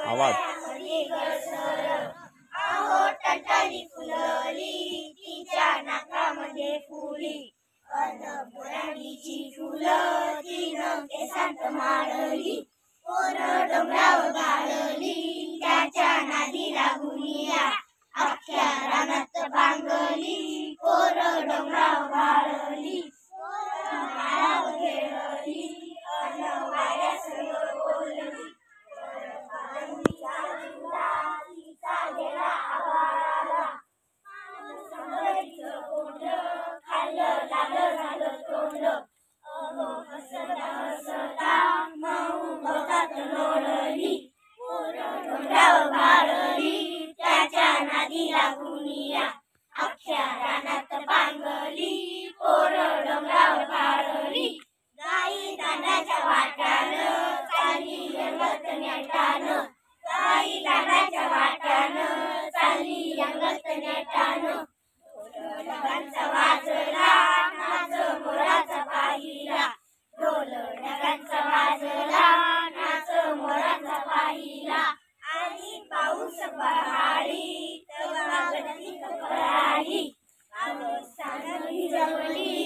आवाज अहो टटाली फुलली तिच्या नाकामध्ये फुली अन्नपुराणीची फुलं तिनं केसांत माळली कोण डोंगरावर गाळली त्याच्या नादी लागून या अख्ख्या रानात बांगली कोर डोंगरावर गाळली माळावर खेळली अन्न वाऱ्यास बोलली तिचा गेला आवाळाला समोरीचं कोंड खाल्लं लागलं झालं तोंड अहो हसता हसता मऊ गवतात लोळली पोर डोंगरावर गाळली त्याच्या नादी लागून या अख्ख्या रानात बांगली पोर डोंगरावर गाळली गाई दांडाच्या वाट्यानं चालली अंगत नेटानं गाई दांडाच्या वाट्यानं चालली अंगत नेटानं ढोल ढगांचा वाजला नाच मोराचा पाहिला ढोल ढगांचा वाजला नाच मोराचा पाहिला आणि पाऊस पहाडी तेव्हा गणती पळाली पावसानं भिजवली